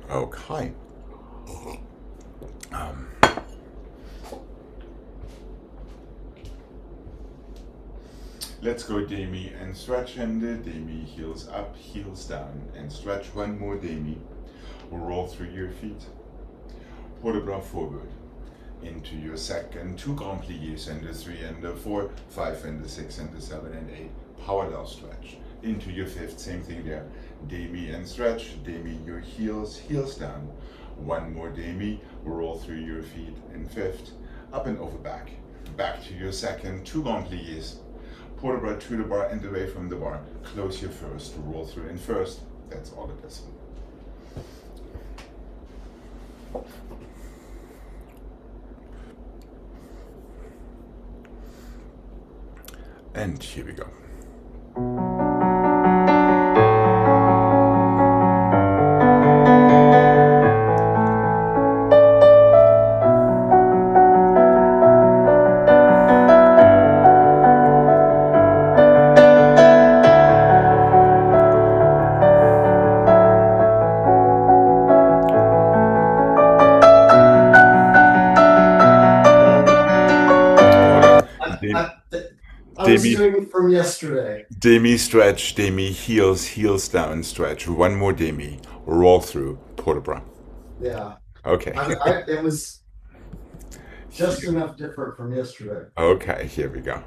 Okay. Um, let's go demi and stretch Hände. Demi, heels up, heels down, and stretch one more demi. Roll through your feet. Port de bras forward. Into your second, 2 grand pliés, and a 3 and a 4, 5 and a 6 and a 7 and 8. Parallel stretch. Into your fifth, same thing there. Demi and stretch. Demi, your heels, heels down. One more demi, roll through your feet in fifth. Up and over back. Back to your second, 2 grand pliés. Port de bras to the bar and away from the bar. Close your first, roll through in first. That's all it is. And here we go. I was doing it from yesterday. Demi stretch, demi heels, heels down stretch. One more demi, roll through, port de bras. Yeah. Okay. It was just enough different from yesterday. Okay, here we go.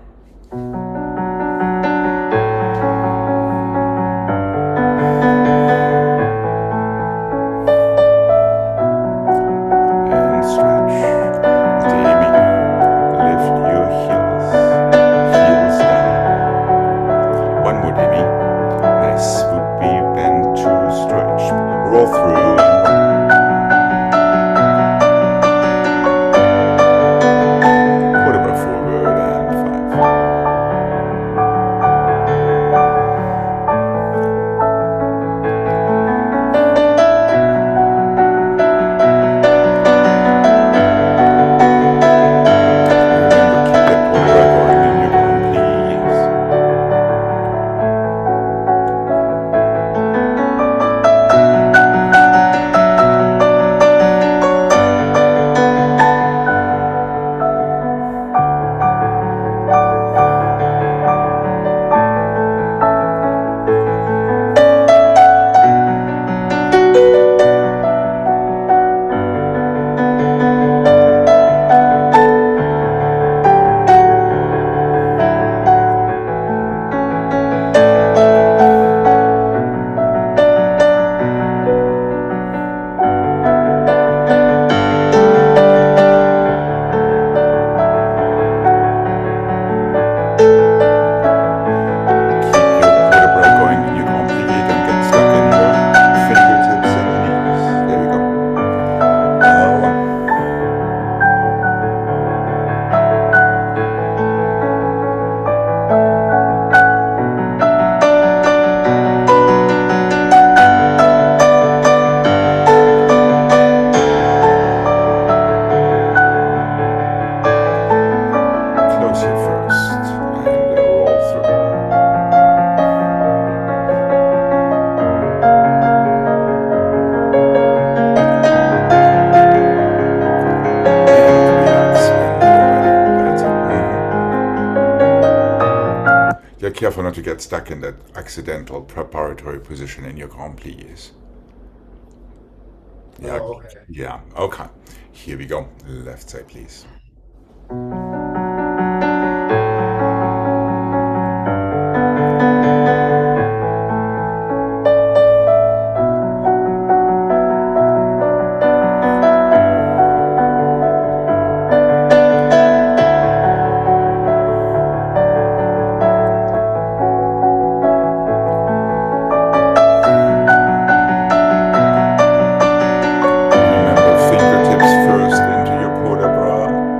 And stretch. Demi, lift your heels, heels down. One more demi. Nice swoopy bend to stretch. Roll through and port de bras forward and 5. Remember, keep that port de bras going in your arm, please. Keep your port de bras going in your arm, please. Don't get stuck in your fingertips and knees. There we go. One. Close your first and roll through. And relax when you're ready. That's it. You're careful not to get stuck in that accidental preparatory position in your grand pliés. Yeah, Oh, okay. yeah, okay. Here we go. Left side, please. Remember, fingertips first into your port de bras.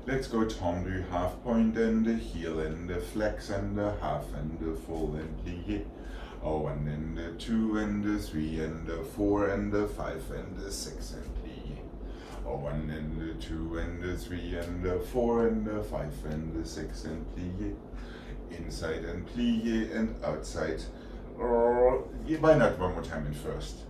Let's go tendu, half point and the heel and the flex and the half and the full and plie. Oh, and then the 2 and the 3 and the 4 and the 5 and the 6 and plie. Oh, and then the 2 and the 3 and the 4 and the 5 and the 6 and plie. Inside and plie and outside. Why not one more time in first?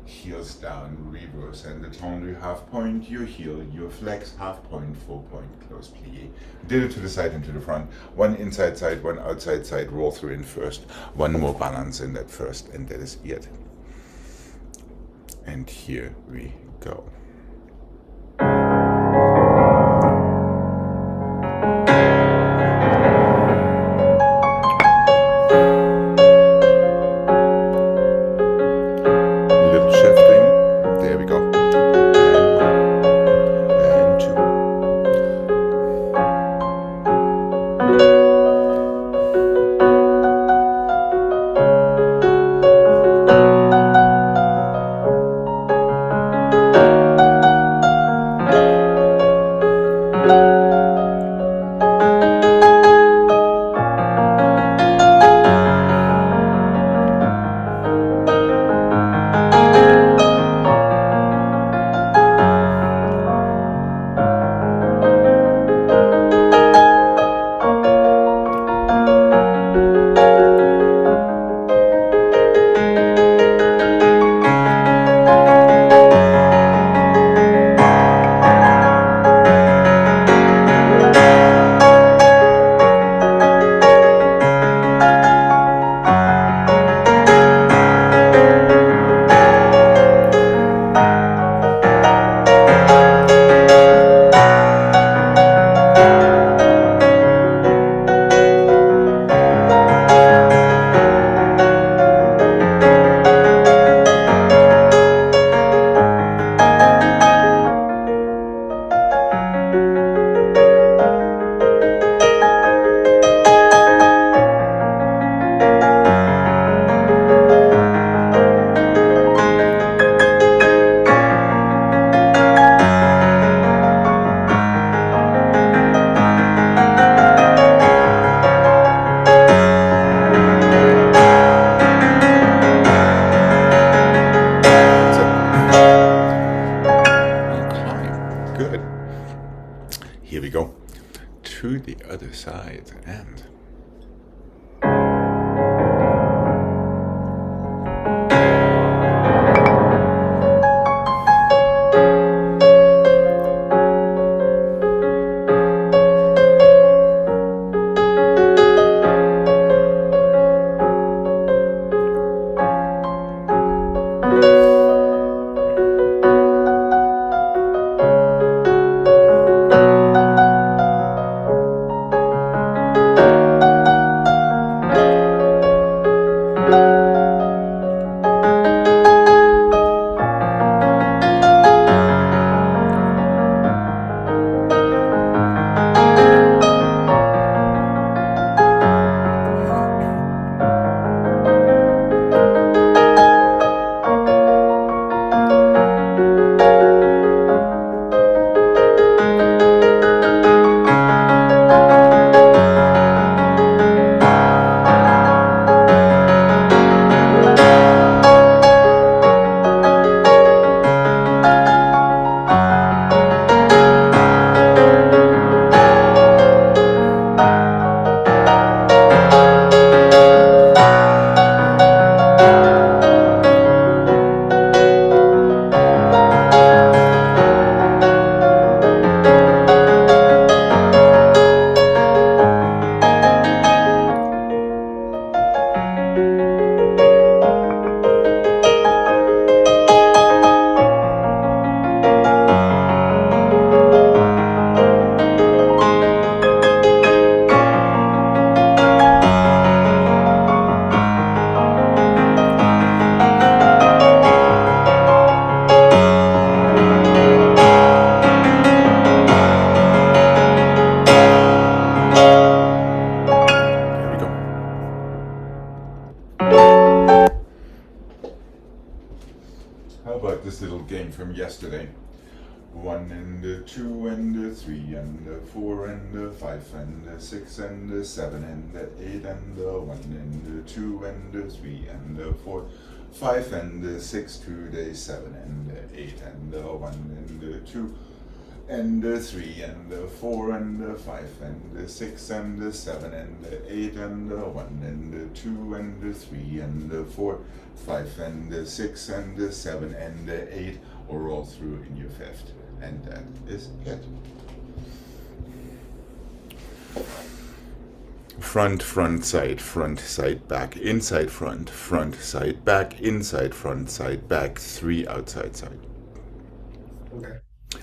Heels down, reverse, and the tendu, half point, your heel, your flex, half point, full point, close plie. Did it to the side and to the front. One inside side, one outside side, roll through in first. One more balance in that first, and that is it. And here we go. Here we go to the other side and 1 and 2 and 3 and 4 and 5 and 6 and 7 and 8 and 1 and 2 and 3 and 4, 5 and 6, 2 days, 7 and 8 and 1 and 2 and 3 and 4 and 5 and 6 and 7 and 8 and 1 and 2 and 3 and 4, 5 and 6 and 7 and 8, or roll through in your fifth. And that is it. Front, front, side, back, inside, front, side, back, inside, front, side, back, 3 outside, side. Okay.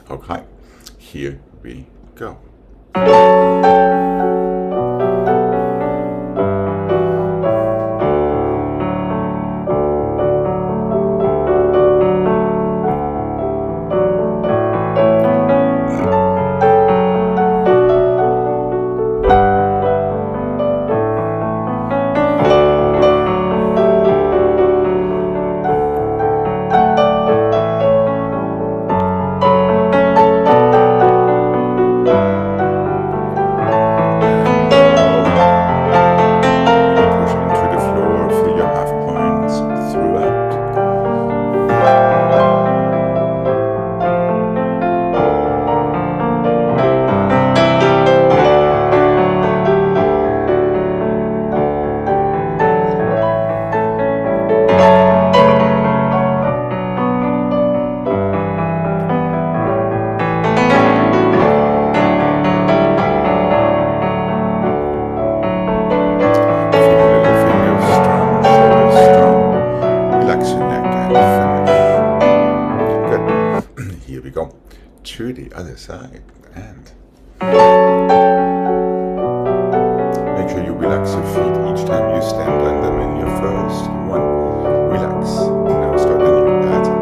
Okay, here we go. To the other side, and make sure you relax your feet each time you stand on them in your first one. Relax. Now start a new pattern.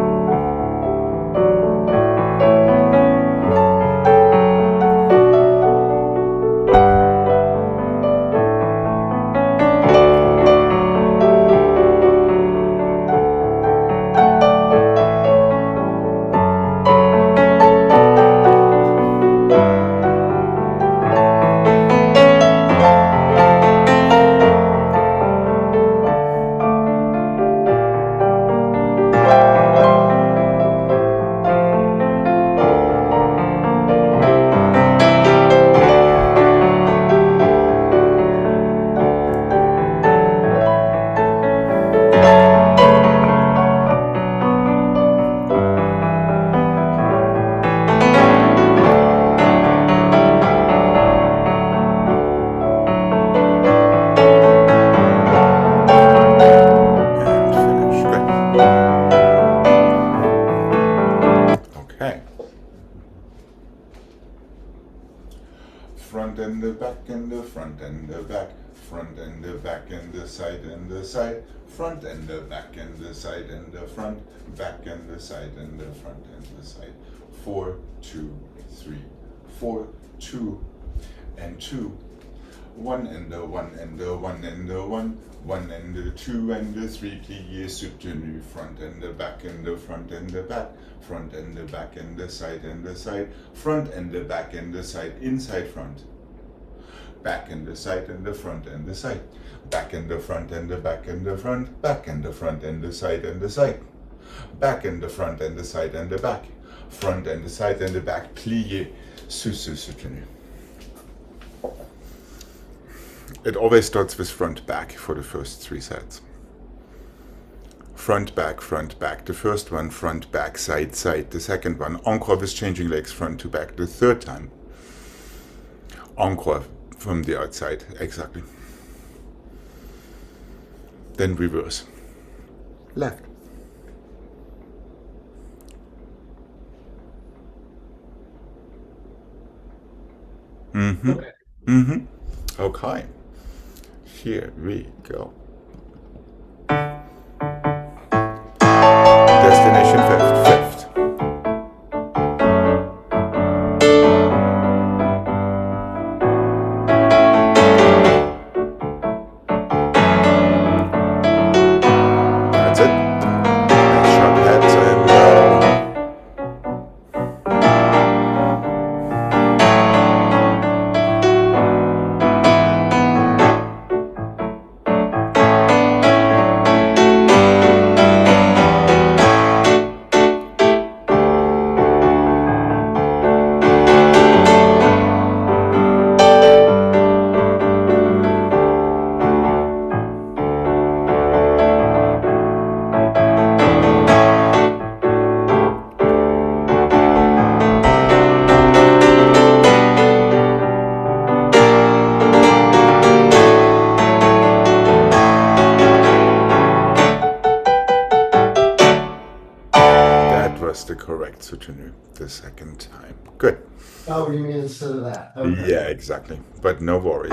Front and the back and the front and the back, front and the back and the side and the side, front and the back and the side and the front, back and the side and the front and the side. 4, 2, 3, 4, 2, and 2. 1 and the 1 and the 1 and the 1, 1 and the 2 and the 3, plié, soutenu, front and the back and the front and the back, front and the back and the side and the side, front and the back and the side, inside front, back and the side and the front and the side, back and the front and the back and the front, back and the front and the side and the side, back and the front and the side and the back, front and the side and the back, plié, soutenu. It always starts with front back for the first 3 sets. Front back, the first one, front back, side, side, the second one, encore with changing legs front to back, the third time, encore from the outside, exactly. Then reverse, left. Okay, here we go. Destination fifth. That's it. Nice sharp heads and the second time. Good. Oh, you mean instead of that? Okay. Yeah, exactly. But no worries.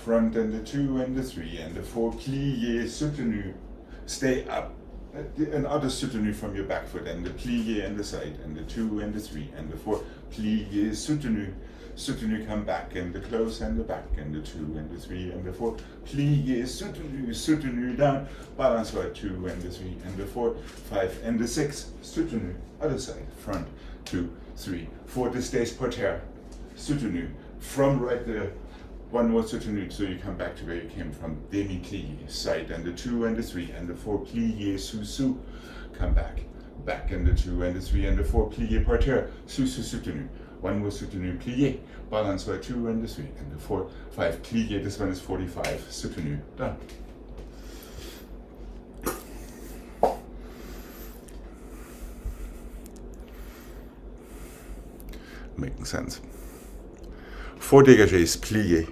Front and the 2 and the 3 and the 4, plié, soutenu, stay up. Another soutenu from your back foot and the plié and the side and the 2 and the 3 and the 4, plié, soutenu, soutenu come back and the close and the back and the 2 and the 3 and the 4, plié, soutenu, soutenu down, balance right 2 and the 3 and the 4, 5 and the 6, soutenu, other side, front, 2, 3, 4, the stays porter, soutenu, from right there. One more soutenu, so you come back to where you came from. Demi-plié, side, and the 2 and the 3 and the 4, plié, sous-sous, come back. Back and the 2 and the 3 and the 4, plié par terre, sous-sous soutenu. One more soutenu, plié, balance by 2 and the 3 and the 4, 5, plié, this one is 45, soutenu, done. Making sense. 4 dégagés, plié.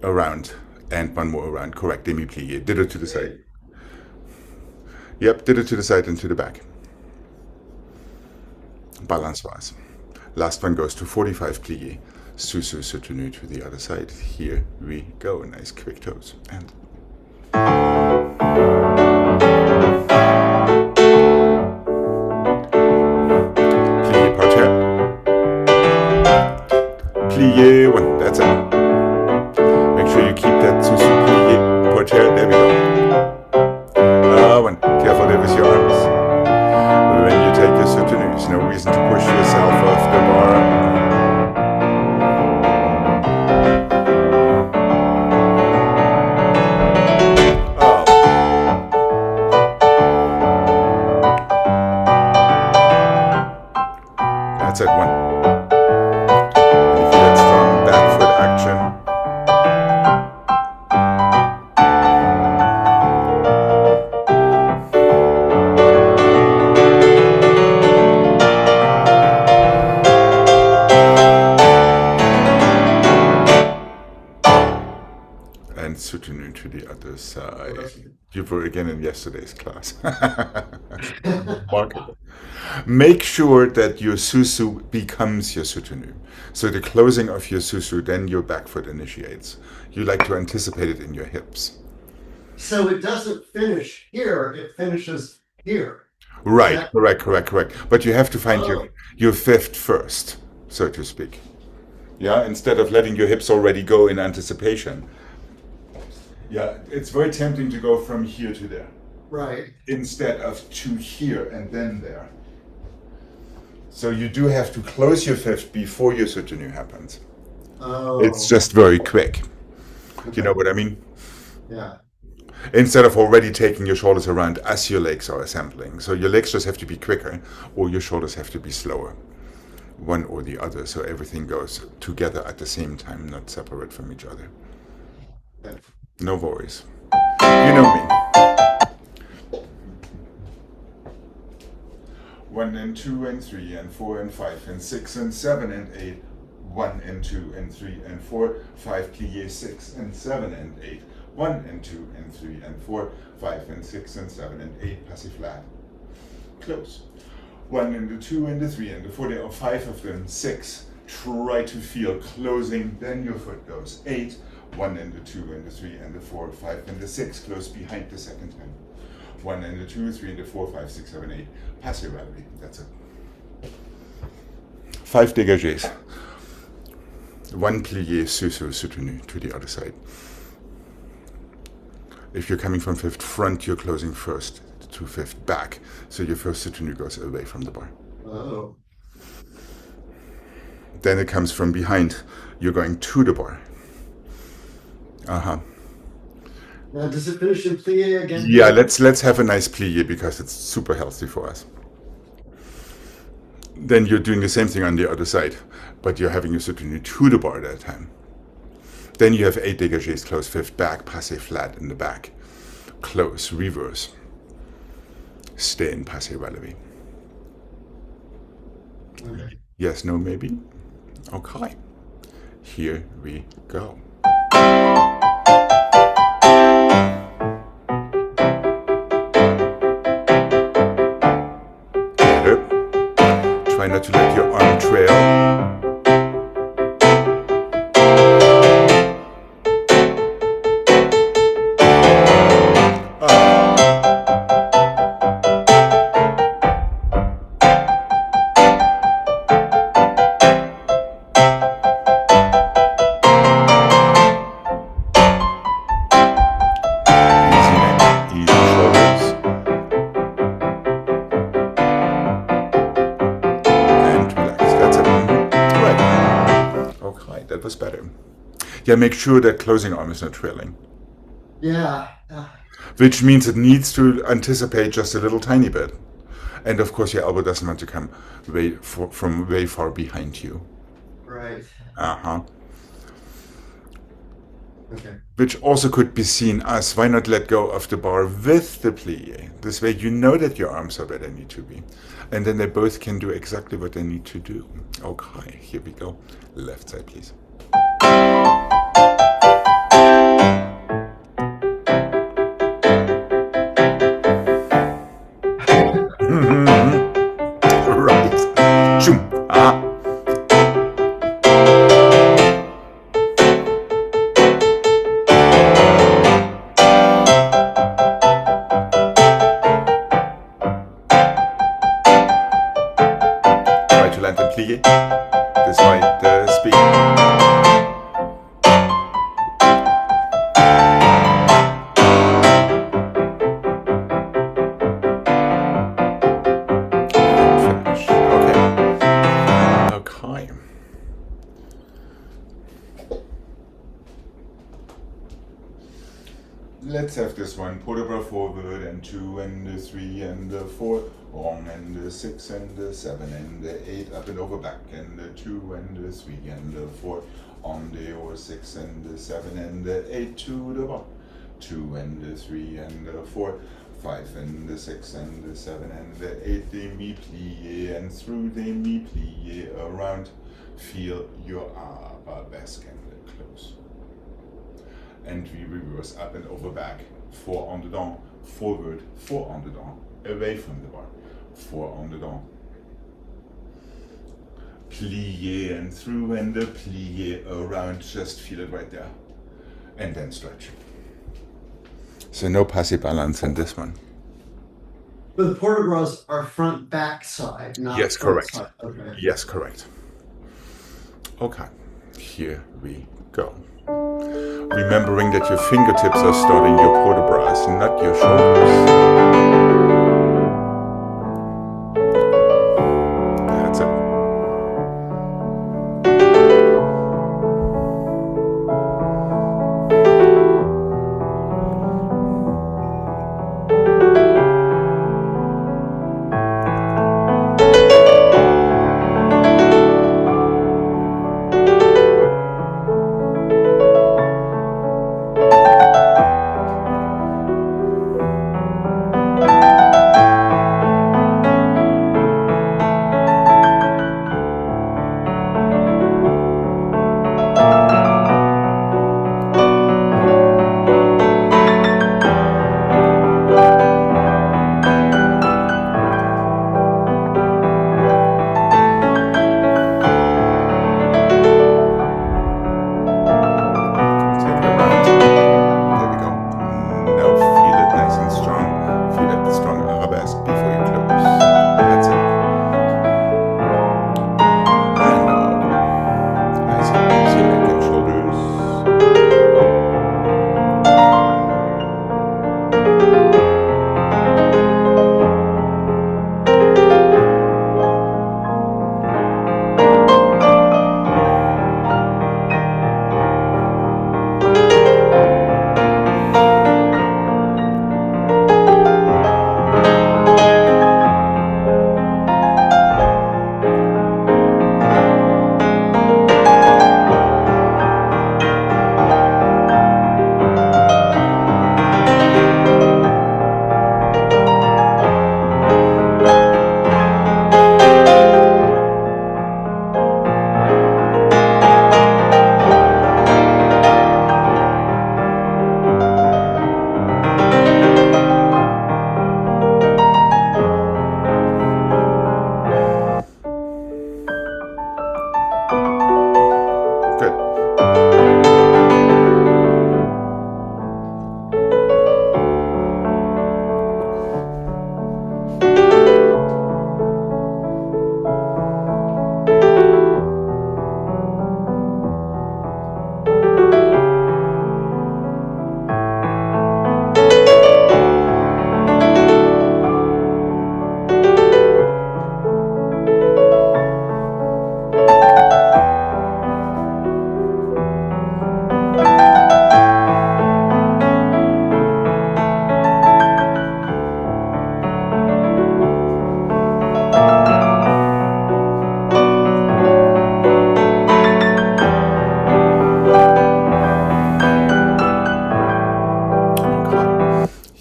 Around and one more around, correct, demi-plié, ditto to the side. Yep, ditto to the side and to the back. Balance wise. Last one goes to 45 plié, sous-sous soutenu to the other side. Here we go, nice quick toes. And plié par terre. Plié, one, that's it. Make sure you keep that sous-sous plié par terre, there we go. One, careful there with your arms. When you take your soutenu, there's no reason to push yourself off the bar. That's it, one. And you feel that strong back foot action. And soutenu to the other side. You were again in yesterday's class. Remarkable. Make sure that your sous-sous becomes your soutenu. So the closing of your sous-sous, then your back foot initiates. You like to anticipate it in your hips. So it doesn't finish here, it finishes here. Right, Yeah. correct. But you have to find your fifth first, so to speak. Yeah, instead of letting your hips already go in anticipation. Yeah, it's very tempting to go from here to there Right. instead of to here and then there. So you do have to close your fifth before your soutenu happens. Oh. It's just very quick. You know what I mean? Yeah. Instead of already taking your shoulders around as your legs are assembling. So your legs just have to be quicker or your shoulders have to be slower. One or the other, so everything goes together at the same time, not separate from each other. Okay. No worries. You know me. 1 and 2 and 3 and 4 and 5 and 6 and 7 and 8. 1 and 2 and 3 and 4. 5 plié, 6 and 7 and 8. 1 and 2 and 3 and 4. 5 and 6 and 7 and 8. Passive flat. Close. 1 and the 2 and the 3 and the 4. There are 5 of them. 6. Try to feel closing. Then your foot goes. 8. 1 and the 2 and the 3 and the 4. 5 and the 6. Close behind the second time. 1 and the 2, 3 and the 4, 5, 6, 7, 8. Passive rally. That's it. 5 dégagés. 1 plié, sous-sous, soutenu to the other side. If you're coming from fifth front, you're closing first to fifth back. So your first soutenu goes away from the bar. Oh. Then it comes from behind. You're going to the bar. Now, does it finish in plie again? Yeah, let's have a nice plié because it's super healthy for us. Then you're doing the same thing on the other side, but you're having your soutenu to the bar that time. Then you have 8 dégagés, close fifth, back, passé flat in the back, close, reverse, stay in passé relevé. Okay. Yes, no, maybe? Okay, here we go. Try not to let your arm trail. That was better. Yeah, make sure that closing arm is not trailing. Yeah. Which means it needs to anticipate just a little tiny bit. And of course, your elbow doesn't want to come from way far behind you. Right. Uh-huh. Okay. Which also could be seen as, why not let go of the bar with the plie? This way you know that your arms are where they need to be. And then they both can do exactly what they need to do. Okay, here we go. Left side, please. Right. Choom. Ah. Try to land and plie, despite the speed. Let's have this one. Port de bras forward, and 2 and 3 and 4, wrong, and 6 and 7 and 8, up and over back, and 2 and 3 and 4, on the or 6 and 7 and 8 to the bar, 2 and 3 and 4, 5 and 6 and 7 and 8, demi plie and through, demi plie around, feel your arabesque and close. And we reverse up and over back, 4 en dedans, forward, 4 en dedans, away from the bar, 4 en dedans. Plie and through and plie around, just feel it right there. And then stretch. So no passive balance in this one. But the port de bras are front back side, not yes, front correct. Side. Okay. Yes, correct. Okay, here we go. Remembering that your fingertips are starting your port de bras, not your shoulders. That's it.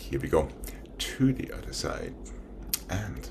here we go to the other side. And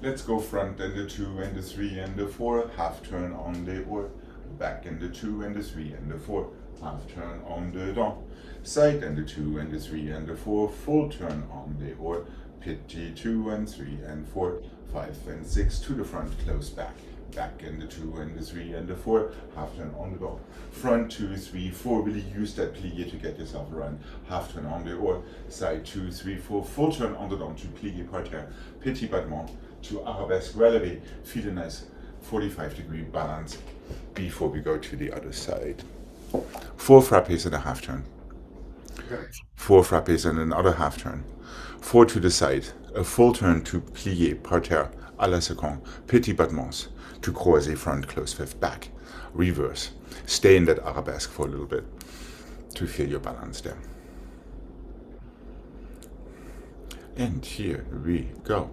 let's go front and the 2 and the 3 and the 4, half turn on the or, back and the 2 and the 3 and the 4, half turn on the don, side and the 2 and the 3 and the 4, full turn on the or, pity 2 and 3 and 4, 5 and 6 to the front, close back, back and the 2 and the 3 and the 4, half turn on the don, front 2, 3, 4, really use that plie to get yourself around, half turn on the or, side 2, 3, 4, full turn on the don to plie parterre, petit battement to arabesque relevé, feel a nice 45-degree balance before we go to the other side. 4 frappes and a half turn. 4 frappes and another half turn. 4 to the side, a full turn to plier parterre à la seconde, petit battements to croiser front, close fifth, back, reverse. Stay in that arabesque for a little bit to feel your balance there. And here we go.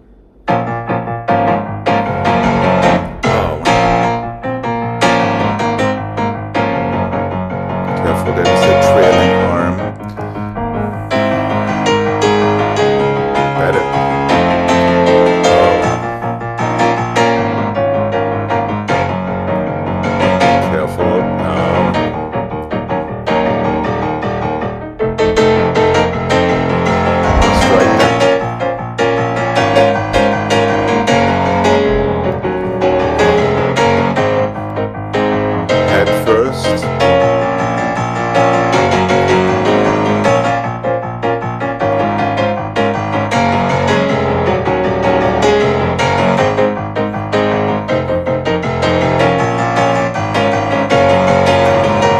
Careful, there is a trailing arm. Better. Careful. Strike that. Head first.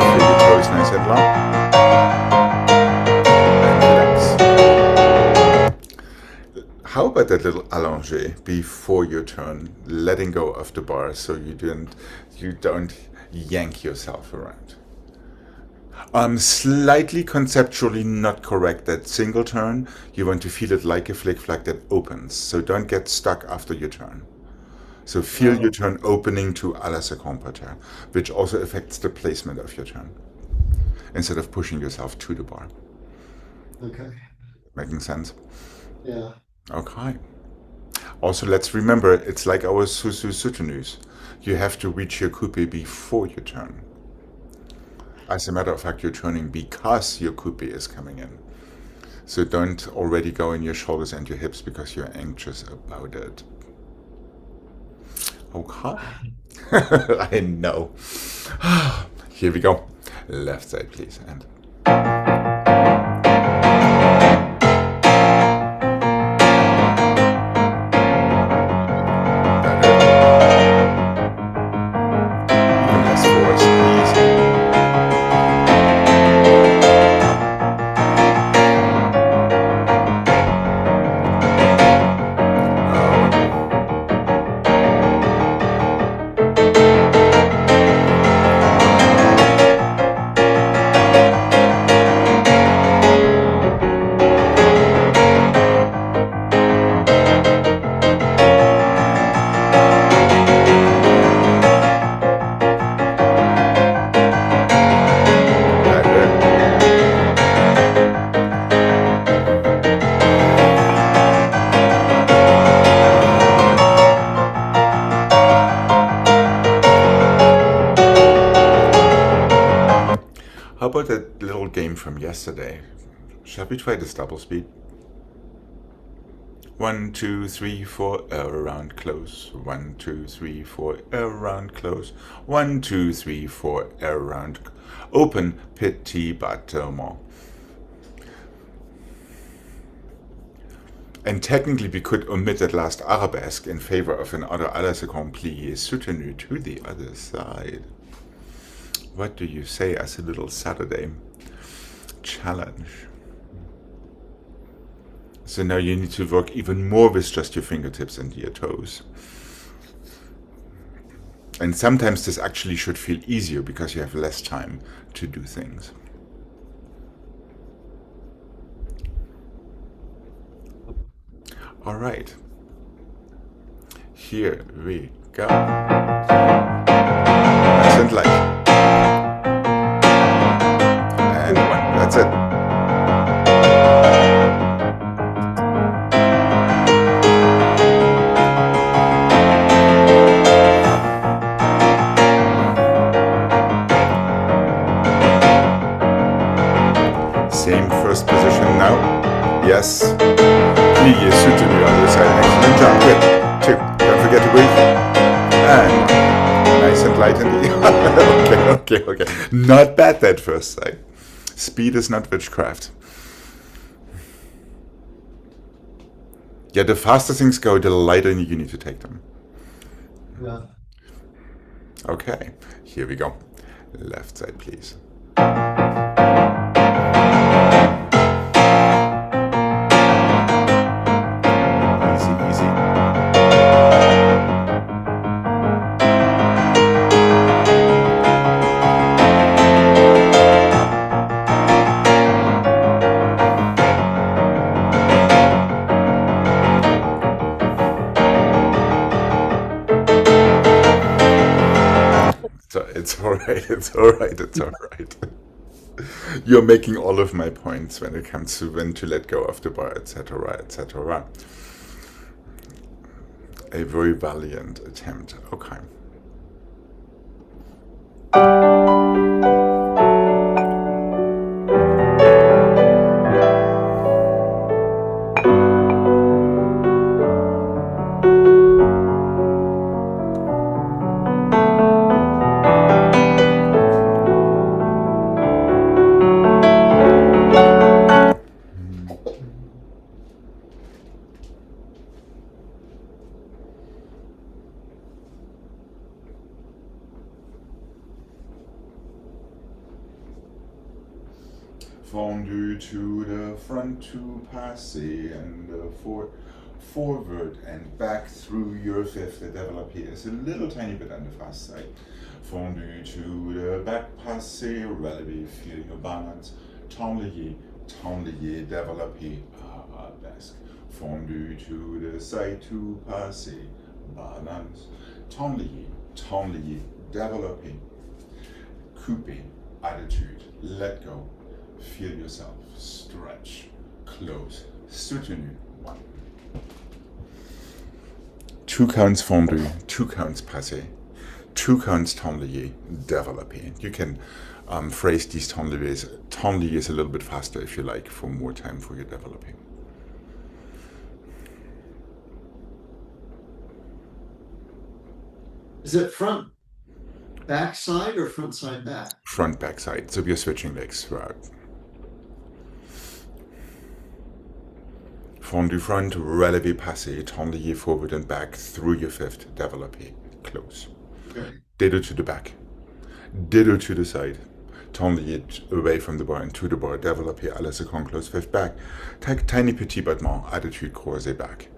Feel your toes nice and long. allongé before your turn, letting go of the bar so you don't yank yourself around. Slightly conceptually not correct. That single turn, you want to feel it like a flick-flack that opens. So don't get stuck after your turn. So feel your turn opening to à la seconde par terre, which also affects the placement of your turn, instead of pushing yourself to the bar. Okay. Making sense? Yeah. Okay. Also, let's remember, it's like our soutenus. You have to reach your coupe before your turn. As a matter of fact, you're turning because your coupe is coming in. So don't already go in your shoulders and your hips because you're anxious about it. Okay. I know. Here we go. Left side, please. And even less force. Easy. How about that little game from yesterday? Shall we try this double speed? 1, 2, 3, 4, around close. 1, 2, 3, 4, around close. 1, 2, 3, 4, around open, petit battement. And technically we could omit that last arabesque in favor of another à la seconde plié soutenu to the other side. What do you say as a little Saturday challenge? So now you need to work even more with just your fingertips and your toes. And sometimes this actually should feel easier because you have less time to do things. All right. Here we go. Nice and light. And one. That's it. Same first position now. Yes. Plié soutenu on the side. Excellent job. Good. 2. Don't forget to breathe. And 1. Nice and light in the okay. Not bad that first side. Speed is not witchcraft. Yeah, the faster things go, the lighter you need to take them. Yeah. Okay, here we go. Left side, please. Easy. So it's all right. You're making all of my points when it comes to when to let go of the bar, etc. A very valiant attempt. Okay. Fondu to the front to passe and the 4 forward and back through your fifth. The développé is a little tiny bit on the fast side. Fondu to the back, passé, relevé, feel your balance. Tenlier, développé, basque. Fondu to the side to passé, balance. Tenlier, développé. Coupé, attitude, let go. Feel yourself, stretch, close, soutenu. 1. 2 counts fondu, 2 counts passé, 2 counts tenlier, développé. You can phrase these tenliers. Tenlier is a little bit faster if you like, for more time for your développé. Is it front back side or front side back? Front, back side. So we are switching legs throughout. Fondu front, relevé passé, tenlier forward and back through your fifth, développé, close. Okay. Ditto to the back. Ditto to the side. Tenlier away from the bar and to the bar, développé à la seconde, close fifth back. Tiny petit battement, attitude croisé back.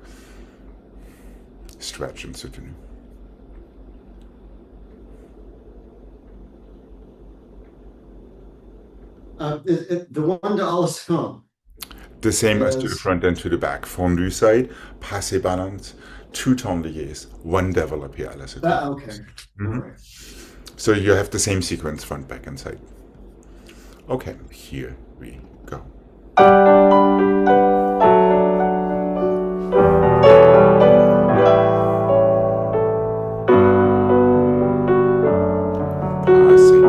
Stretch and soutenu. The one to à la seconde. The same as to the front and to the back. Fondu side, passé balance, 2 tenliers, 1 développé à la seconde. Okay. All right. So you have the same sequence, front, back, and side. Okay, here we go. Passé.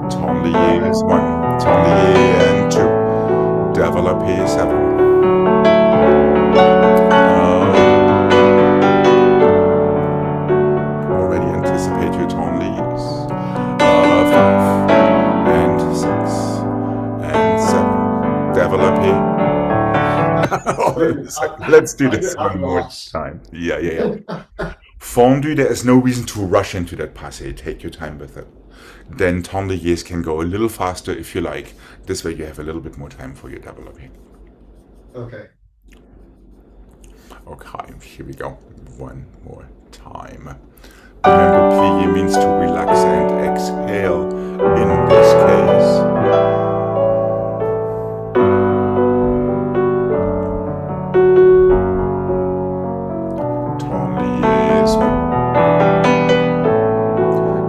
Tenlier is 1, tenlier and 2. Développé 7. Already anticipate your tenliers. 5 and 6 and 7. Développé. Let's do this one more time. Yeah. Fondu, there is no reason to rush into that passé. Take your time with it. Then tenliers can go a little faster if you like. This way you have a little bit more time for your développé. Okay. Okay, here we go. One more time. Remember, plier means to relax and exhale in this case. Tenliers.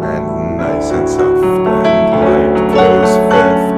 And nice and soft and light, close fifth.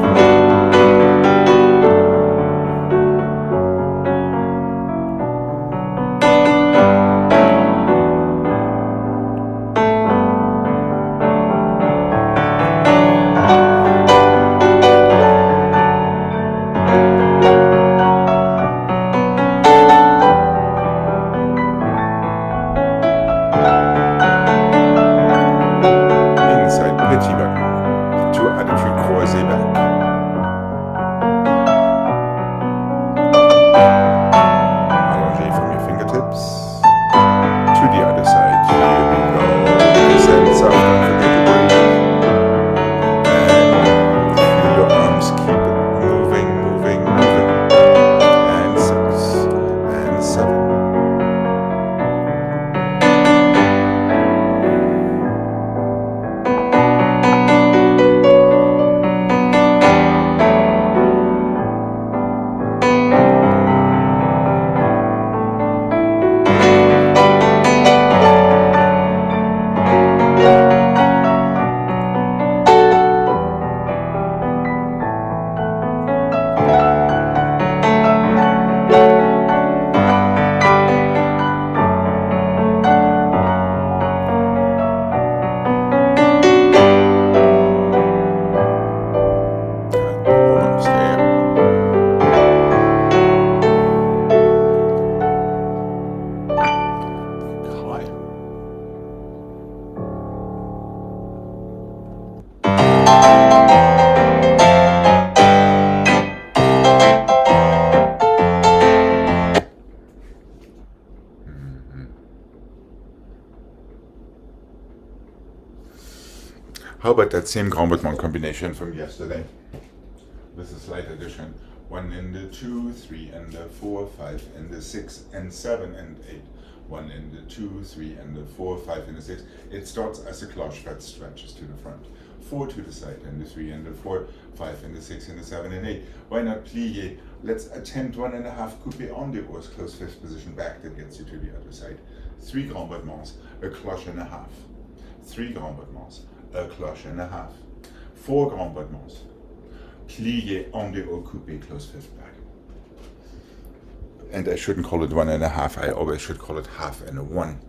How about that same grand battement combination from yesterday? With a slight addition. 1 and the 2, 3 and the 4, 5 and the 6 and 7 and 8. 1 and the 2, 3 and the 4, 5 and the 6. It starts as a cloche that stretches to the front. 4 to the side and the 3 and the 4, 5 and the 6 and the 7 and 8. Why not plié? Let's attempt 1.5 coupé en deux hausse, close fifth position back, that gets you to the other side. 3 grand battements, a cloche and a half. 3 grand battements, a cloche and a half. 4 grand battements, plié en deux haut coupé, close fifth back. And I shouldn't call it 1.5, I always should call it half and a 1.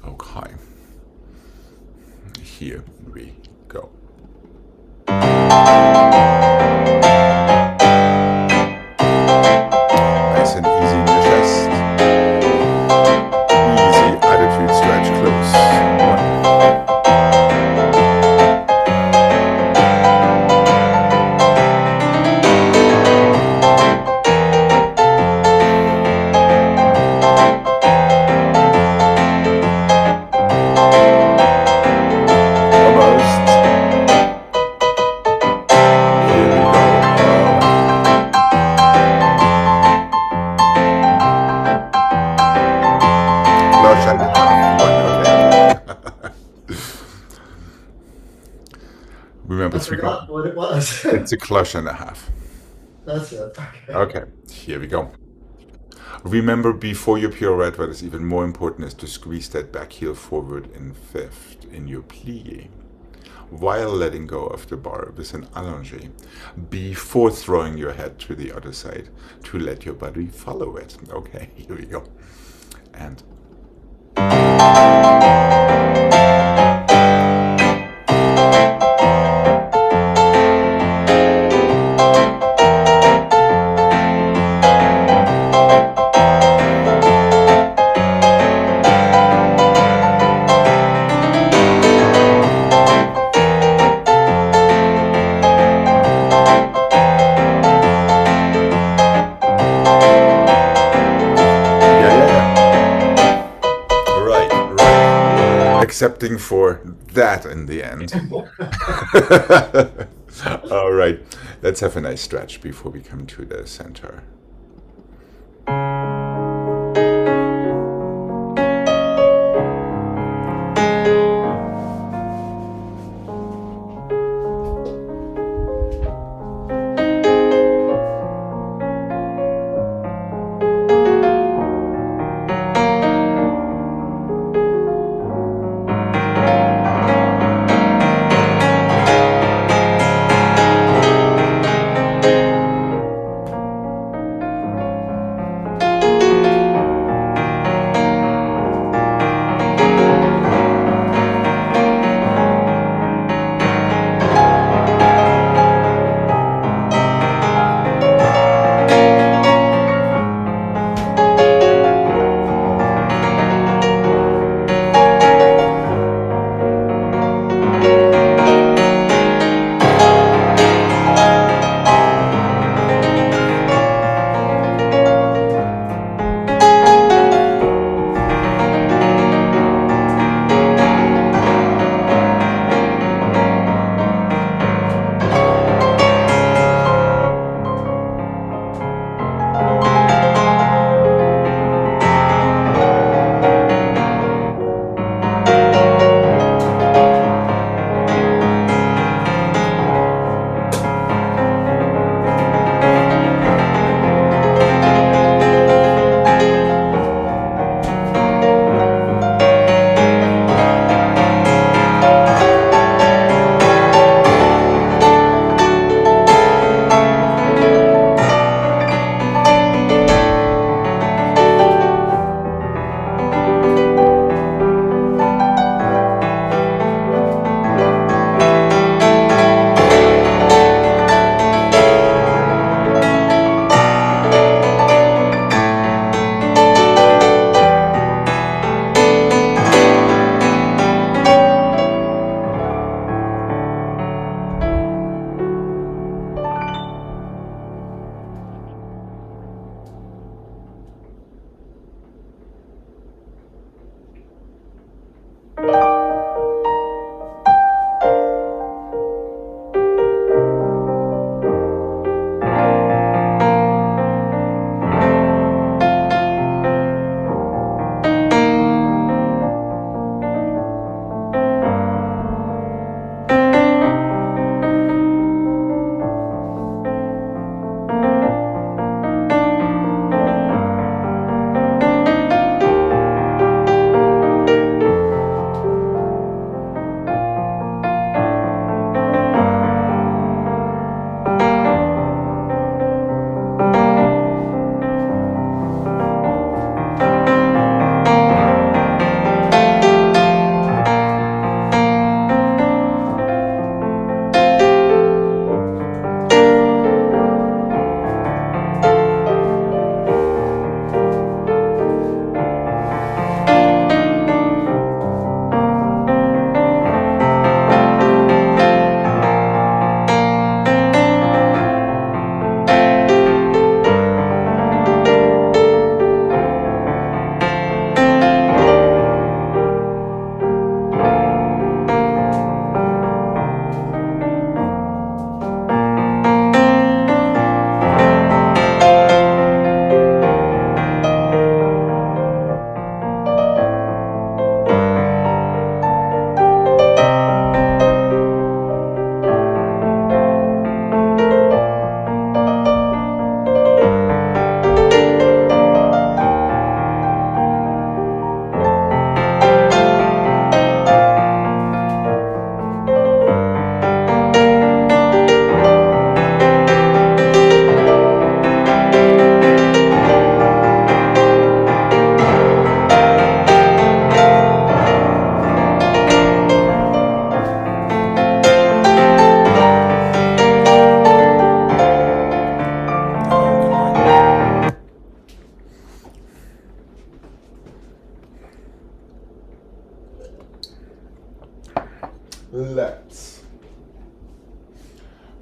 Okay. Here we go. Nice and easy in the chest. Easy attitude stretch close. 1. Remember, I forgot what it was. It's a cloche and a half. That's it. Okay, here we go. Remember, before your pirouette, what is even more important is to squeeze that back heel forward in fifth in your plié, while letting go of the bar with an allongé, before throwing your head to the other side to let your body follow it. Okay, here we go. And accepting for that in the end. All right, let's have a nice stretch before we come to the center.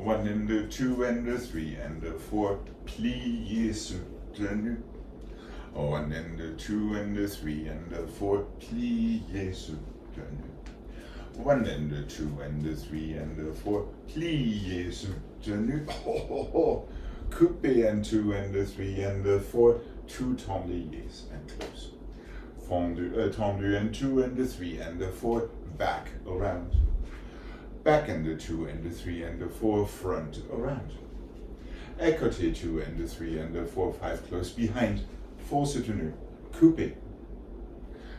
1 and a 2 and a 3 and a 4, plié soutenu. 1 and a 2 and a 3 and a 4, plié soutenu. 1 and a 2 and a 3 and a 4, plié soutenu. Coupé and 2 and a 3 and a 4, 2 tendu and close. Tendu and 2 and a 3 and a 4, back around. Back and a 2 and a 3 and a 4, front around. Écarté 2 and a 3 and a 4, 5 close behind. Full soutenu. Coupé.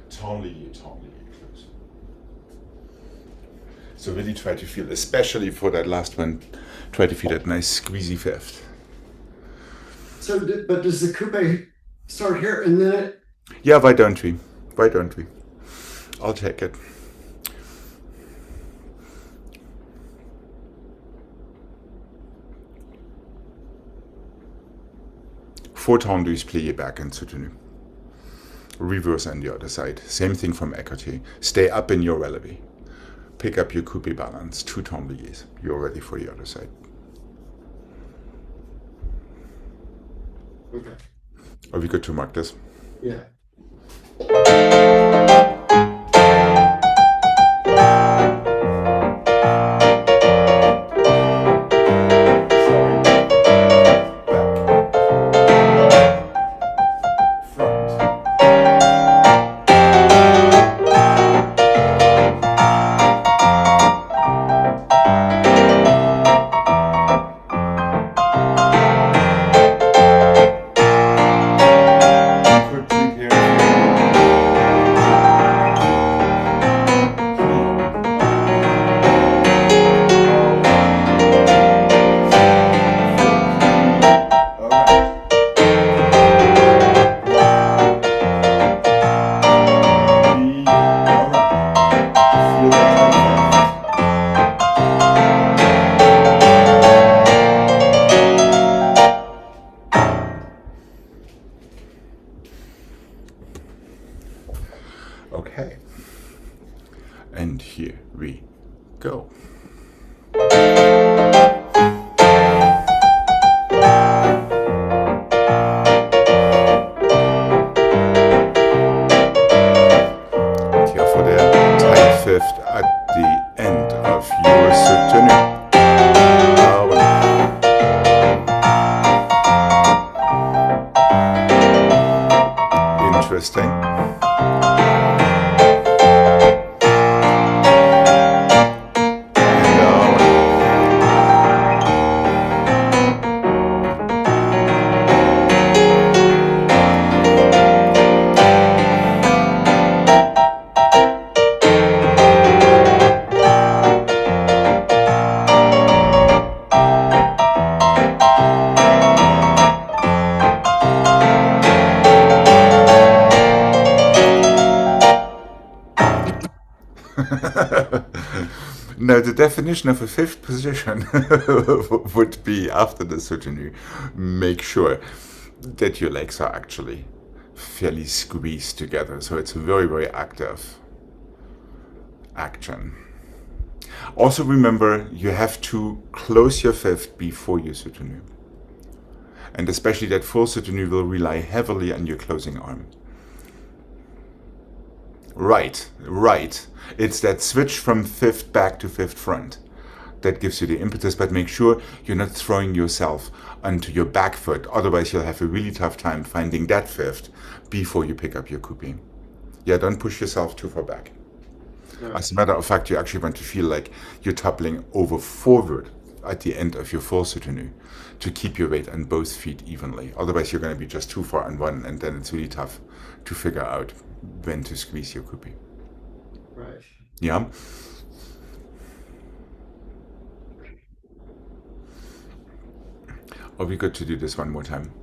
Tendu, close. So really try to feel, especially for that last one, try to feel that nice squeezy fifth. So, but does the coupe start here and then it? Yeah, why don't we? Why don't we? I'll take it. Four tendus, plié back and soutenu. Reverse on the other side. Same thing from écarté. Stay up in your relevé. Pick up your coupe balance. 2 tendus. You're ready for the other side. Okay. Are we good to mark this? Yeah. Okay. And here we go. Here for the tight fifth at the end of your soutenu. Interesting. Now, the definition of a fifth position would be after the soutenu, make sure that your legs are actually fairly squeezed together. So it's a very, very active action. Also remember, you have to close your fifth before your soutenu. And especially that full soutenu will rely heavily on your closing arm. Right. It's that switch from fifth back to fifth front that gives you the impetus, but make sure you're not throwing yourself onto your back foot. Otherwise, you'll have a really tough time finding that fifth before you pick up your coupe. Yeah, don't push yourself too far back. No. As a matter of fact, you actually want to feel like you're toppling over forward at the end of your full soutenu to keep your weight on both feet evenly. Otherwise, you're going to be just too far on one, and then it's really tough to figure out when to squeeze your coupe. Right. Yeah. Are we good to do this one more time?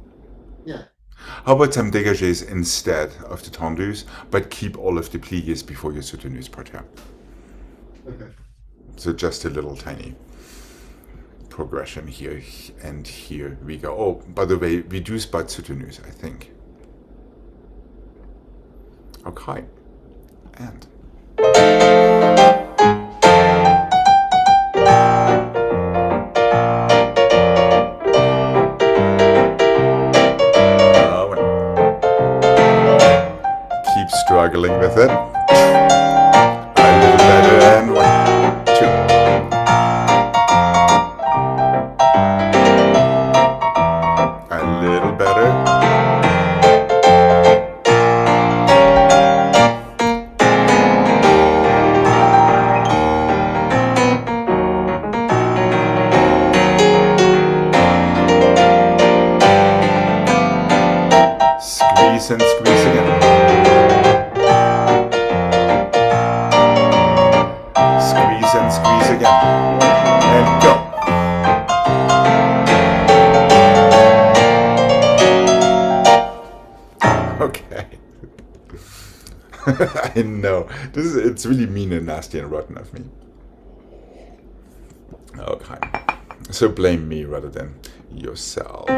Yeah. How about some dégagés instead of the tendus, but keep all of the pliés before your soutenus per terre? Okay. So just a little tiny progression here, and here we go. Oh, by the way, we do spot soutenus, I think. Okay. And... squeeze and squeeze again. Squeeze and squeeze again. And go. Okay. I know. It's really mean and nasty and rotten of me. Okay. So blame me rather than yourself.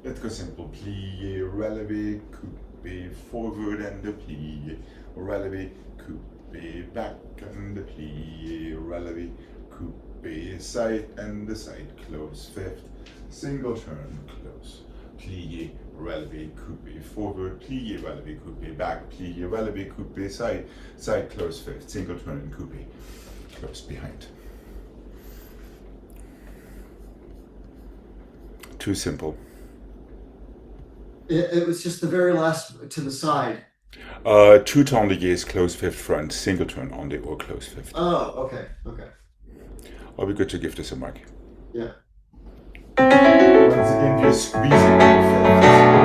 Let's go simple. Plie, relevé, coupé, forward and the plie, relevé, coupé, back and the plie, relevé, coupé, side and the side, close, fifth, single turn, close, plie, relevé, coupé, forward, plie, relevé, coupé, back, plie, relevé, coupé, side, side, close, fifth, single turn and coupé, close, behind. Too simple. It was just the very last to the side. Two tendeliers, close fifth front, single turn only or close fifth. Oh, okay, okay. I'll be good to give this a mark. Yeah. Once again, you're squeezing on the fifth.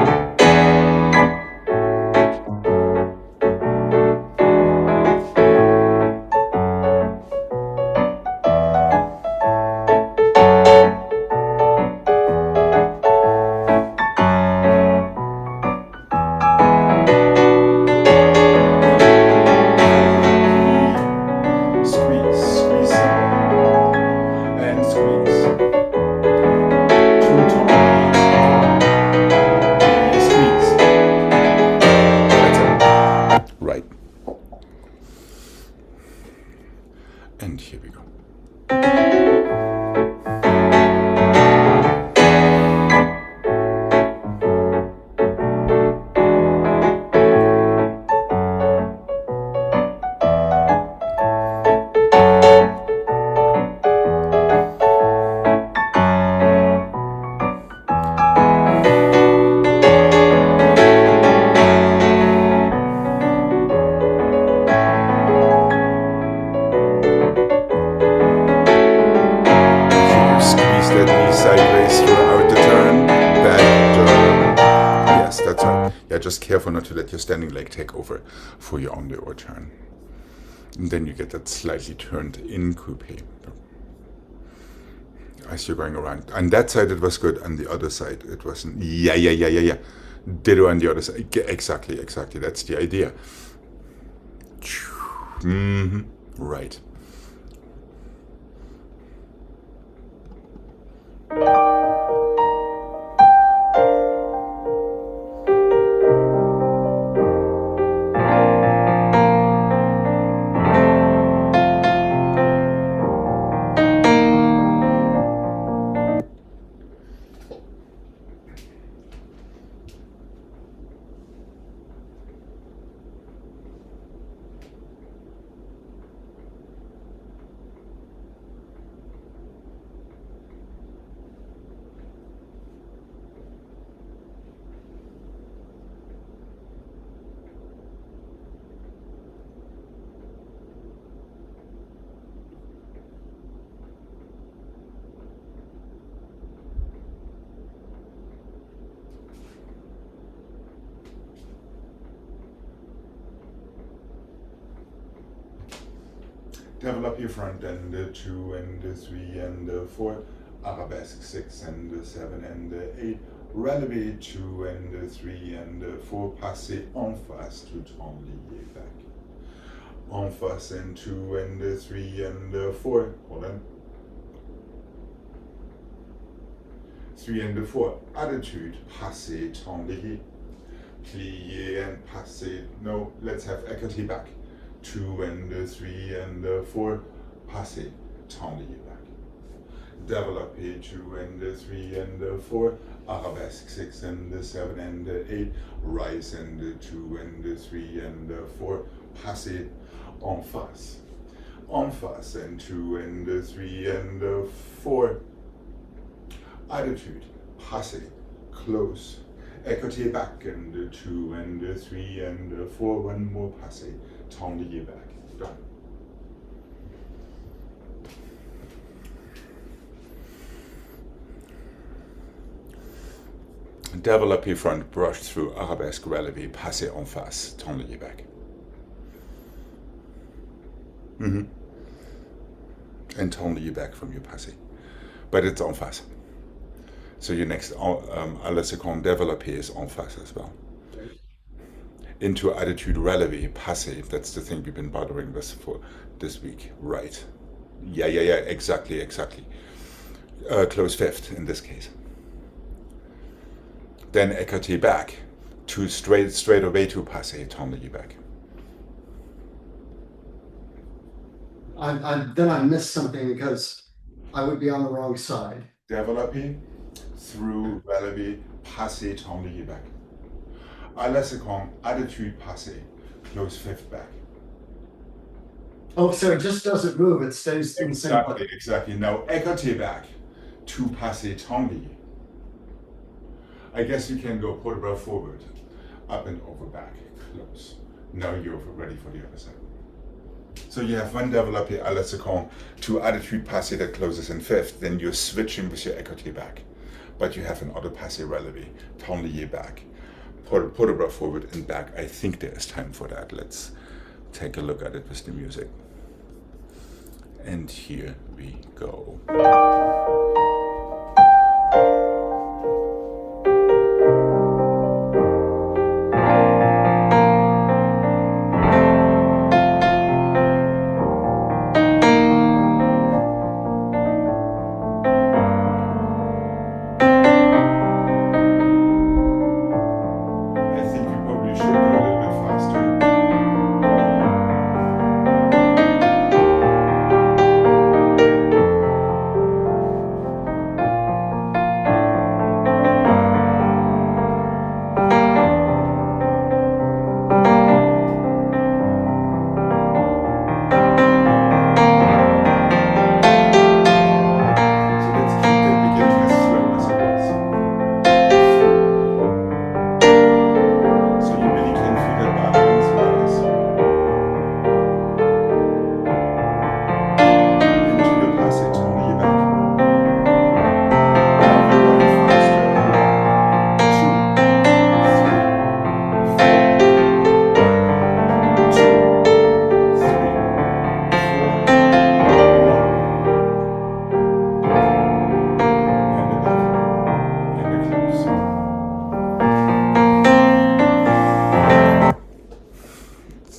And here we go. Sideways throughout the turn, back turn. Yes, that's right. Yeah, just careful not to let your standing leg take over for your on the or turn. And then you get that slightly turned in coupé. As you're going around. On that side it was good, on the other side it wasn't. Yeah. Ditto on the other side. Exactly. That's the idea. Right. Develop your front and 2 and 3 and 4, arabesque 6 and 7 and 8, relevé 2 and 3 and 4, passez en face tout en lié back. En face and 2 and 3 and 4, hold on. 3 and 4, attitude, passez en lié, plié and passez, no, let's have écarté back. 2 and 3 and 4, passez, tendez back. Développé 2 and 3 and 4, arabesque 6 and 7 and 8, rise and 2 and 3 and 4, passez en face. En face and 2 and 3 and 4, attitude, passez, close. Écoutez back and 2 and 3 and 4, one more passez, tendez back. Done. Développé front, brush through, arabesque, relevé, passez en face, tendez back. And tendez back from your passé. But it's en face. So your next Alex and Gregg développé is en face as well. Into attitude relevé, passé, that's the thing we've been bothering us for this week. Right. Yeah, exactly. Close fifth in this case. Then écarté back, to straight away to passé, tendez back. Then I missed something because I would be on the wrong side. Développé, through, relevé, passé, tendez back. Alex and Gregg, attitude passé, close fifth back. Oh, so it just doesn't move, it stays in the same place. Exactly. Now écarté back, to passé, tendez. I guess you can go port-bras forward, up and over back, close. Now you're ready for the other side. So you have one développé Alex and Gregg, to attitude passé that closes in fifth, then you're switching with your écarté back. But you have an auto passé relevé, tendez back, port-bras forward and back. I think there is time for that. Let's take a look at it with the music. And here we go.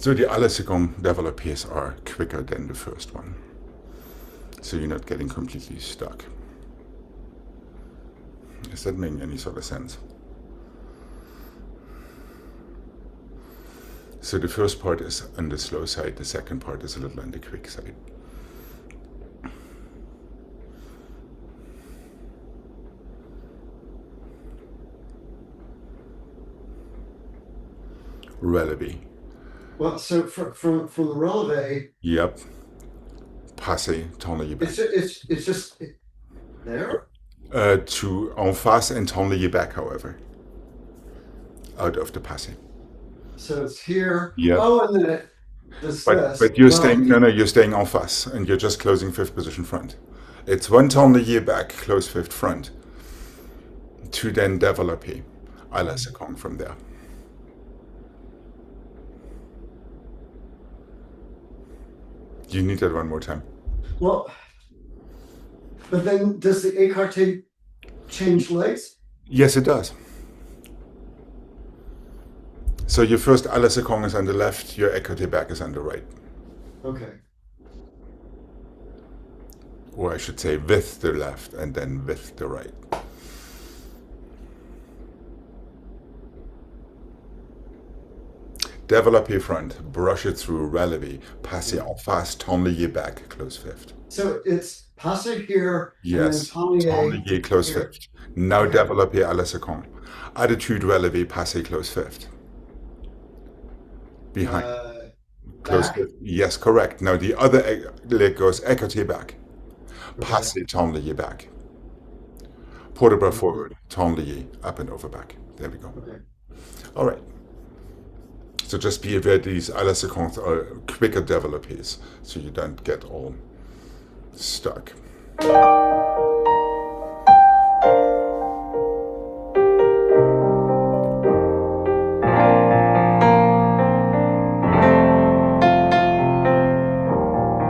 So the Alex and Gregg développés are quicker than the first one. So you're not getting completely stuck. Does that make any sort of sense? So the first part is on the slow side, the second part is a little on the quick side. Relevé. Well, so from the relevé, Yep. Passé, tendez back. it's just there? To en face and tendez back, however. Out of the passé. So it's here. Yep. Oh, and then it does this. But you're staying, you're staying en face and you're just closing fifth position front. It's one tendez back, close fifth front, to then développer Alex and Gregg from there. You need that one more time. Well, but then does the écarté change legs? Yes, it does. So your first Alex and Gregg is on the left, your écarté back is on the right. Okay. Or I should say with the left and then with the right. Développé front, brush it through, relevé, passé en face, tendre back, close fifth. So it's passé here and then Yes, tendre tendre close here. fifth. Now Okay. développé à la seconde. Attitude relevé, passé close fifth. Behind, close Back. fifth. Yes, correct. Now the other leg goes écarté back. Okay. Passé, tendre back. Port de bras Okay. forward, tendre up and over back. There we go. Okay. All right. So just be aware these à la seconde are quicker développés, so you don't get all stuck.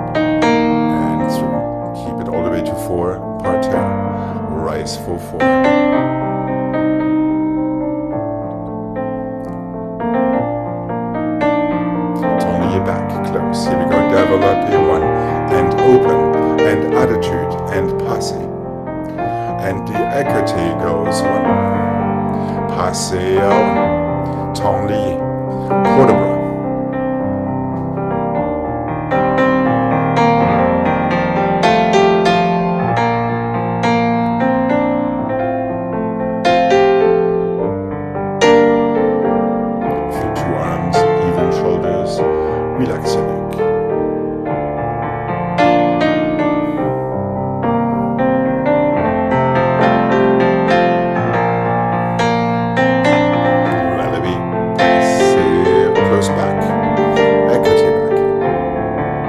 And keep it all the way to 4, parterre, rise for 4. Tendre back, close. Here we go, développé 1, and open, and attitude, and passé. And the écarté goes 1, passé, tendre, port de bras. Feel 2 arms, even shoulders, relax your neck. Relevé, passé, close back, écarté back.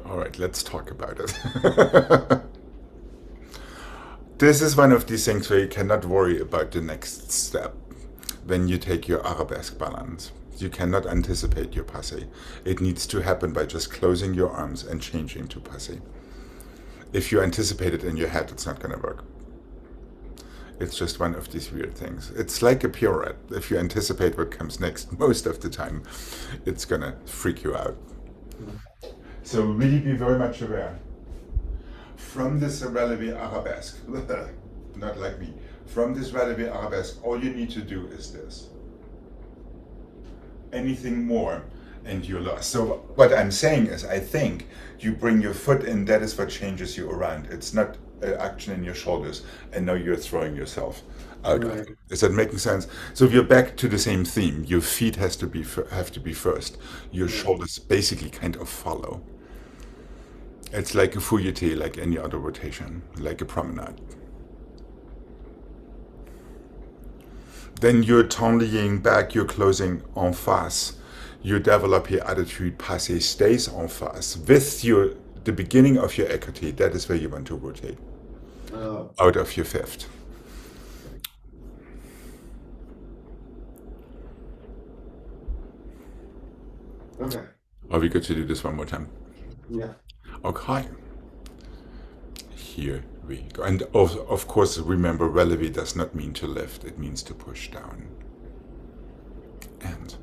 All right, let's talk about it. This is one of these things where you cannot worry about the next step when you take your arabesque balance. You cannot anticipate your passé. It needs to happen by just closing your arms and changing to passé. If you anticipate it in your head, it's not going to work. It's just one of these weird things. It's like a pirouette. If you anticipate what comes next, most of the time, it's going to freak you out. So really be very much aware. From this relevé arabesque, not like me, from this relevé arabesque, all you need to do is this. Anything more and you're lost. So what I'm saying is, I think you bring your foot in, that is what changes you around. It's not action in your shoulders, and now you're throwing yourself out of Right. it. Is that making sense? So if you're back to the same theme, your feet have to be first. Your shoulders basically kind of follow. It's like a fouilleté, like any other rotation, like a promenade. Then you're tending back, you're closing en face. You develop your attitude, passé stays en face. With the beginning of your écarté, that is where you want to rotate, out of your fifth. Okay. Are we good to do this one more time? Yeah. Okay. Here we go. And of course, remember, relevé does not mean to lift, it means to push down. And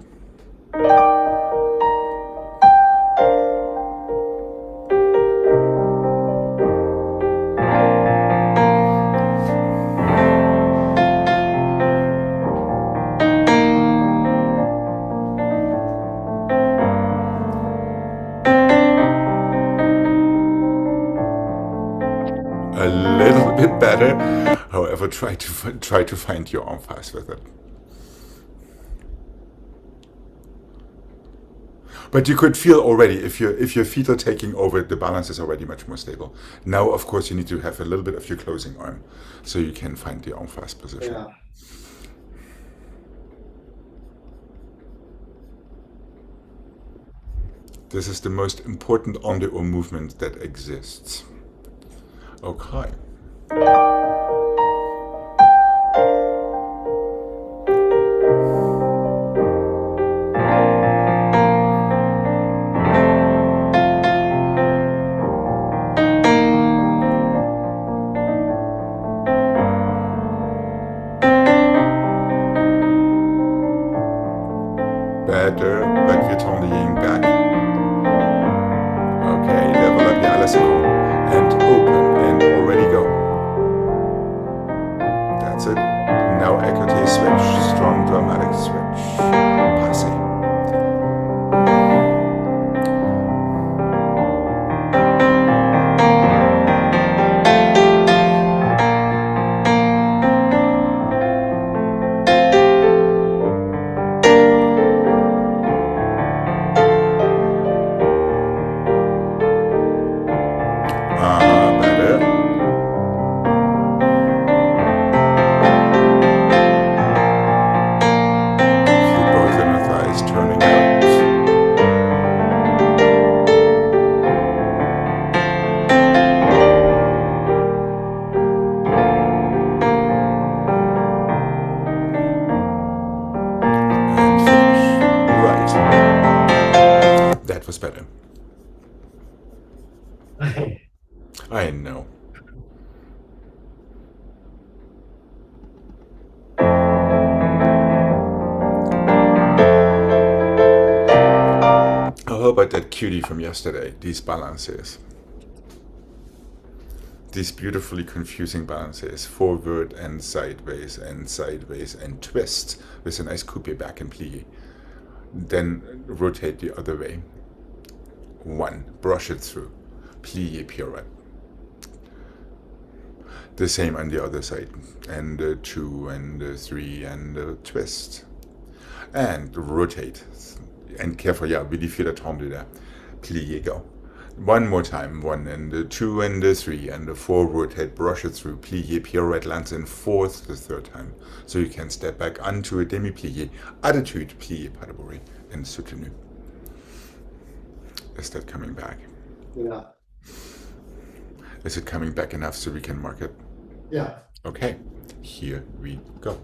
a little bit better. However, try to find your en face with it. But you could feel already, if your feet are taking over, the balance is already much more stable. Now, of course, you need to have a little bit of your closing arm, so you can find the en face position. Yeah. This is the most important on the or movement that exists. Okay. Better, but we're turning back. switch, strong dramatic switch. Passé. Ballet. Feel both inner thighs turning out. And finish. Right. That was better. I know. How about that cutie from yesterday? These balances. These beautifully confusing balances. Forward and sideways and twist with a nice coupe back and plie. Then rotate the other way. 1. Brush it through. Plie pirouette. The same on the other side. And 2 and 3 and twist. And rotate. And careful, yeah, really feel that tremble there. Plie, go. One more time. 1 and 2 and 3 and 4, rotate, brush it through. Plie, pirouette, lands in 4th the 3rd time. So you can step back onto a demi-plie. Attitude, plie, pas de bourrée, and soutenu. Is that coming back? Yeah. Is it coming back enough so we can mark it? Yeah. Okay, here we go.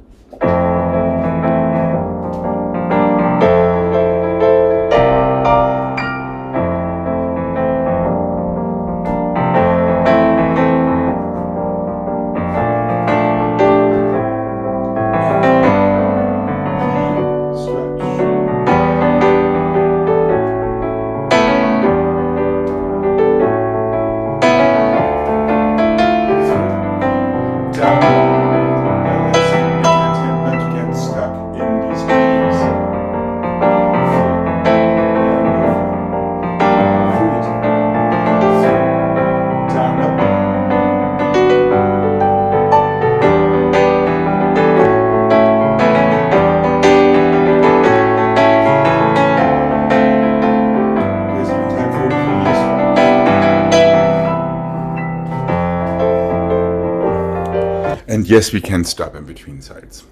And yes, we can stop in between sides.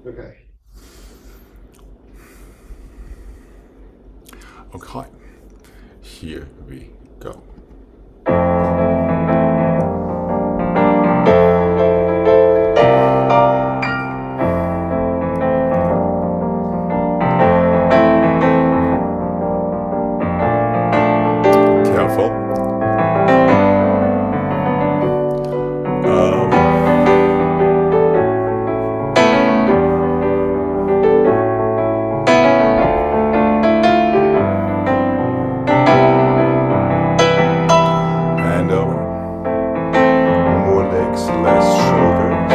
Okay. Okay, here we go. Careful. And over. More legs, less shoulders.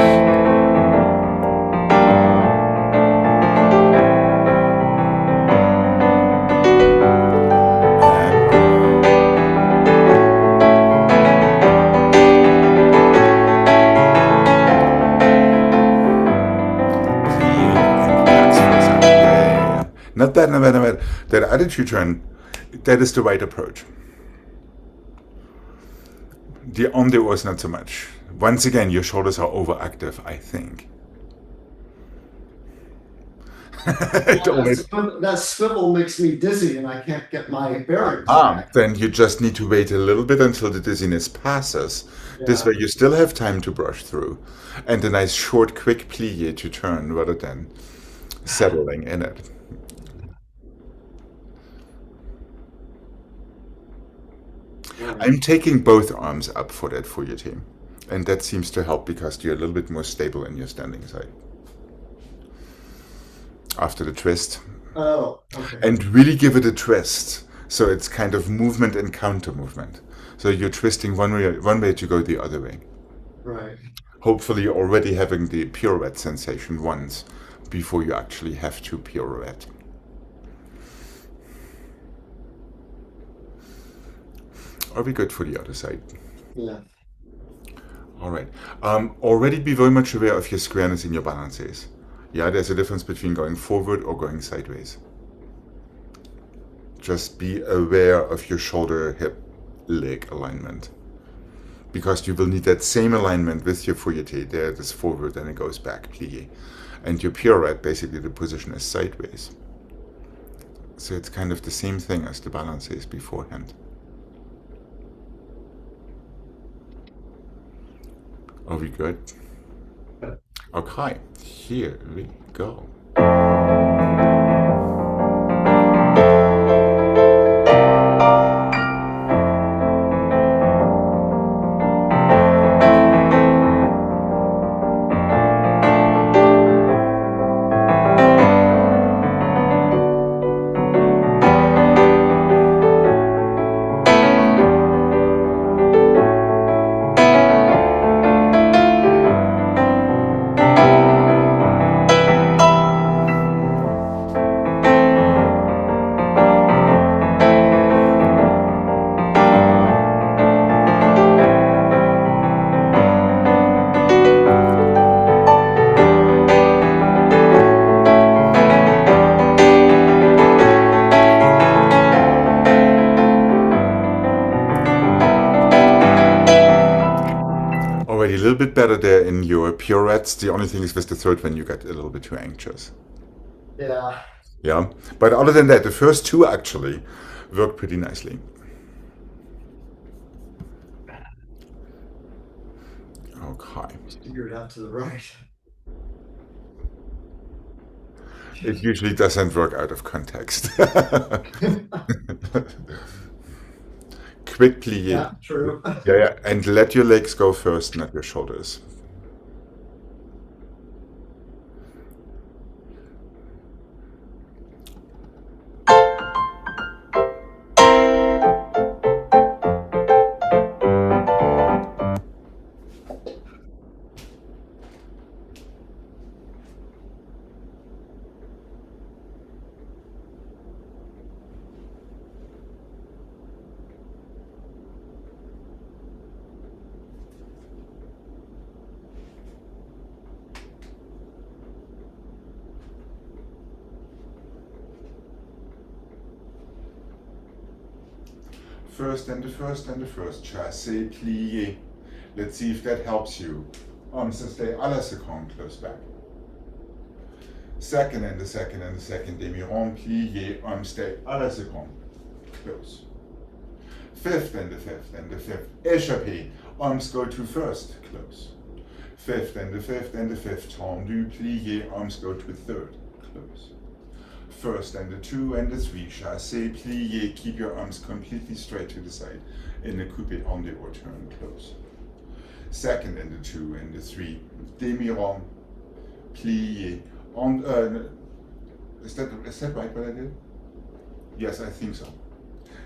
Not that, not that, not that. That attitude turn, that is the right approach. The on the was not so much. Once again, your shoulders are overactive, I think. It always, That swivel makes me dizzy and I can't get my bearings back. then you just need to wait a little bit until the dizziness passes. This Yeah. way you still have time to brush through. And a nice short, quick plie to turn rather than settling in it. I'm taking both arms up for that for your team. And that seems to help because you're a little bit more stable in your standing side. After the twist. Oh, okay. And really give it a twist. So it's kind of movement and counter movement. So you're twisting one way to go the other way. Right. Hopefully already having the pirouette sensation once before you actually have to pirouette. Are we good for the other side? Yeah. All right. Already be very much aware of your squareness in your balances. Yeah, there's a difference between going forward or going sideways. Just be aware of your shoulder, hip, leg alignment. Because you will need that same alignment with your fouetté. There it is forward and it goes back, plié. And your pirouette, basically the position is sideways. So it's kind of the same thing as the balances beforehand. Are we good? Okay, here we go. Already a little bit better there in your pirouettes. The only thing is with the third one you get a little bit too anxious. Yeah. Yeah, but other than that, the first two actually work pretty nicely. Okay. Steered out to the right. It usually doesn't work out of context. Quick plie. Yeah, true. Yeah, and let your legs go first, not your shoulders. First and the first and the first. Chassé, plié. Let's see if that helps you. So stay à la seconde, close back. Second and the second and the second. Demi-rond, plié. Stay à la seconde, close. Fifth and the fifth and the fifth. Échappé. Arms go to first, close. Fifth and the fifth and the fifth. Tendu, plié. Arms go to third, close. First and the two and the three. Chassé, plié. Keep your arms completely straight to the side. In the coupé on the or turn, close. Second and the two and the three. Demi-rond, plié. Is that right what I did? Yes, I think so.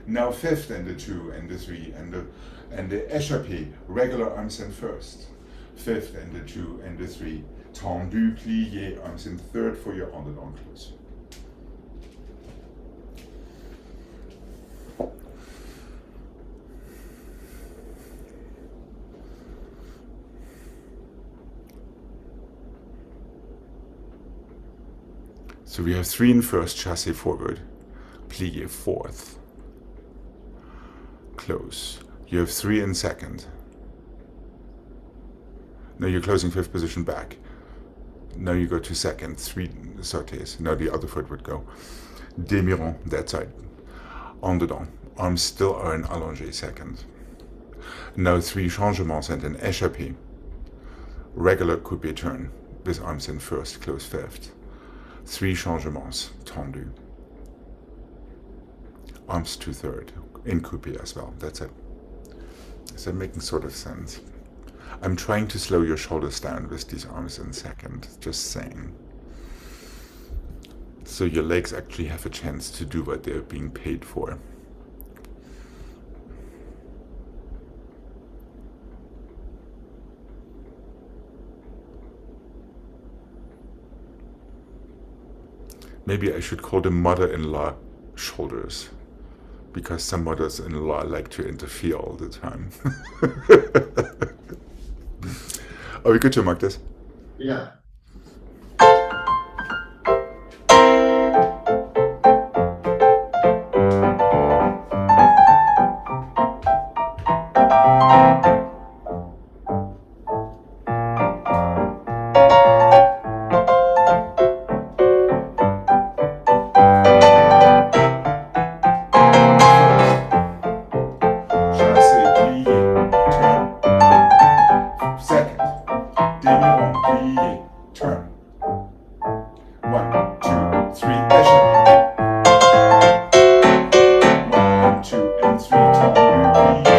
Now fifth and the two and the three and the échappé, regular arms in first. Fifth and the two and the three. Tendu, plié, arms in third for your on and on close. So we have three in first, chassé forward, plié fourth, close. You have three in second. Now you're closing fifth position back. Now you go to second, three sautés. Now the other foot would go. Demi-rond, that side. En dedans. Arms still are in allongé second. Now three changements and an échappé. Regular coupé turn with arms in first, close fifth. Three changements, tendu. Arms to third, in coupé as well, that's it. Is that making sort of sense? I'm trying to slow your shoulders down with these arms in second, just saying. So your legs actually have a chance to do what they're being paid for. Maybe I should call them mother-in-law shoulders, because some mothers-in-law like to interfere all the time. Are we good to mark this? Yeah. Chassé, plié, turn. Second, demi-rond, plié, turn. 1, 2, 3, échappé. 1 and 2 and 3, tendu, plié.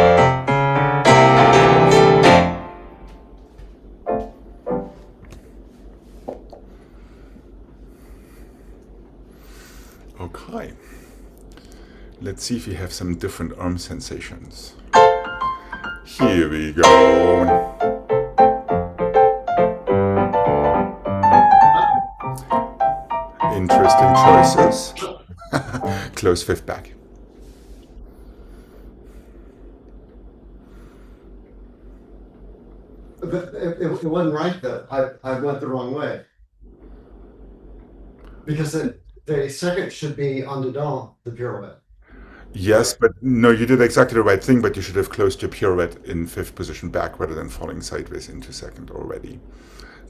Okay. Let's see if we have some different arm sensations. Here we go. Interesting choices. Close fifth back. But it wasn't right though. I went the wrong way. Because the second should be on the dome, the pirouette. Yes, but no, you did exactly the right thing, but you should have closed your pirouette in fifth position back rather than falling sideways into second already.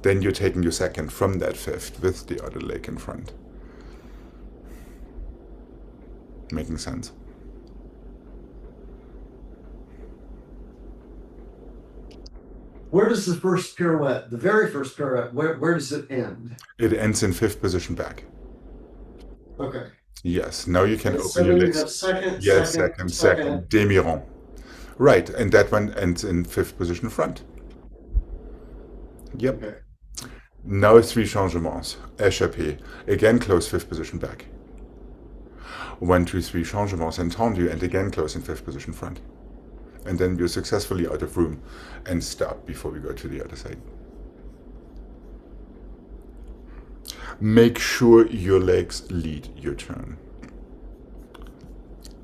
Then you're taking your second from that fifth with the other leg in front. Making sense? Where does the first pirouette, the very first pirouette, where does it end? It ends in fifth position back. Okay. Yes, now you can So open your then you legs. have second, Yes, second, second. Demi-rond. Right, and that one ends in fifth position front. Yep. Okay. Now three changements. Échappé. Again, close fifth position back. 1, 2, 3 changements and tendu, and again close in fifth position front. And then we're successfully out of room and stop before we go to the other side. Make sure your legs lead your turn.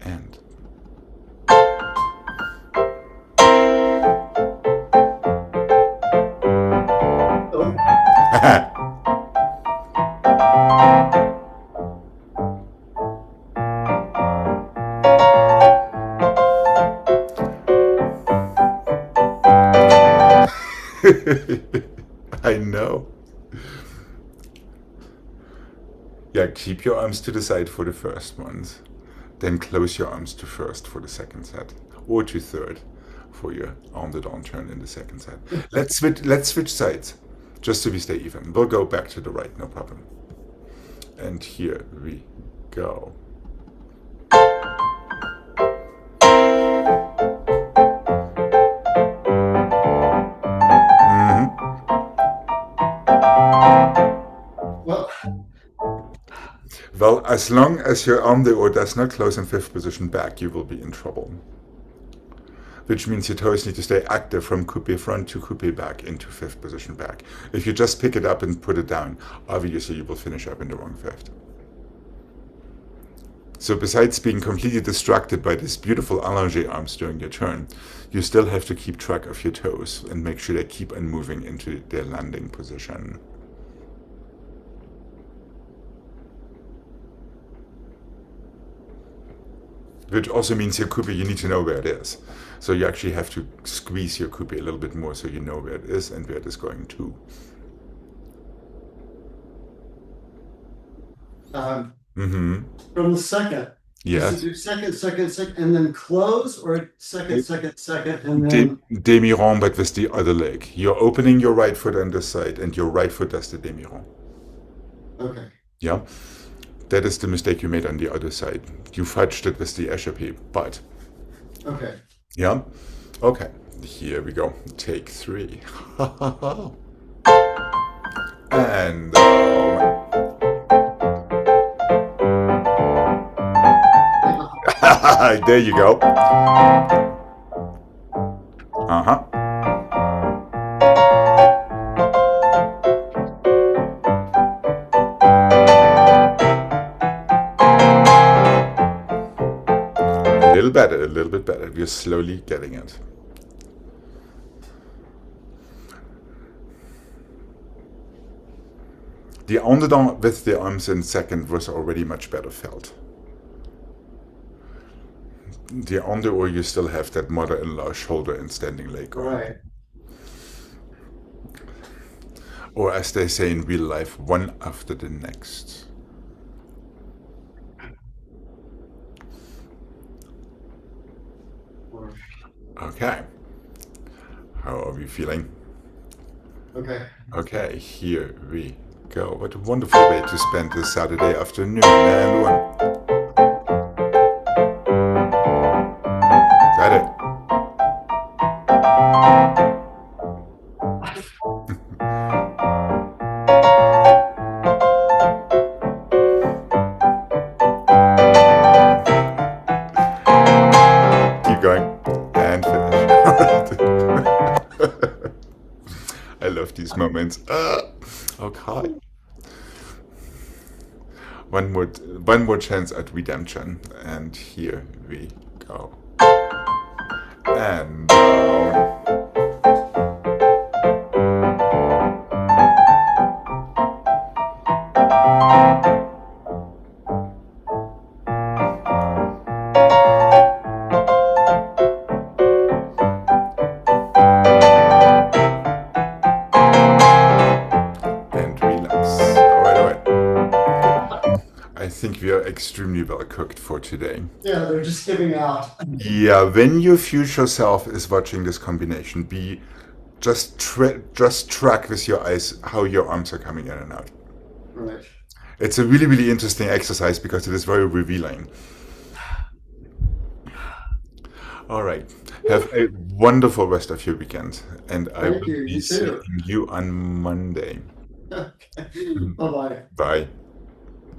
And I know. Yeah, keep your arms to the side for the first ones. Then close your arms to first for the second set, or to third for your on the down turn in the second set. Let's switch sides, just so we stay even. We'll go back to the right, no problem. And here we go. Well, Well, as long as your arm or does not close in fifth position back, you will be in trouble. Which means your toes need to stay active from coupe front to coupe back into fifth position back. If you just pick it up and put it down, obviously you will finish up in the wrong fifth. So besides being completely distracted by these beautiful allongé arms during your turn, you still have to keep track of your toes and make sure they keep on moving into their landing position. Which also means your coupe, you need to know where it is. So you actually have to squeeze your coupe a little bit more so you know where it is and where it is going to. From the second. Yes. Does it do second, second, second, and then close, or second, second, second, and then Demi-rond, but with the other leg. You're opening your right foot on this side, and your right foot does the demi-rond. okay. Yeah, that is the mistake you made on the other side. You fudged it with the échappé, but Okay. yeah, okay. Here we go. Take 3. And there you go. Uh-huh. a little bit better. We're slowly getting it. The underarm with the arms in second was already much better felt. The under, or you still have that mother-in-law shoulder and standing leg arm. Right. Or as they say in real life, one after the next. Okay. How are we feeling? Okay. Okay, here we go. What a wonderful way to spend this Saturday afternoon. And one. Got it. Keep going. And finish. I love these moments. Okay. One more chance at redemption. And here we go. And down. And relax. All right, all right. I think we are extremely well cooked for today. Yeah, they're just giving out. Yeah, when your future self is watching this combination, be just track with your eyes how your arms are coming in and out. Right. It's a really, really interesting exercise because it is very revealing. All right. Have a wonderful rest of your weekend, and I Thank will you. be You seeing too. you on Monday. Okay. Bye-bye. Bye.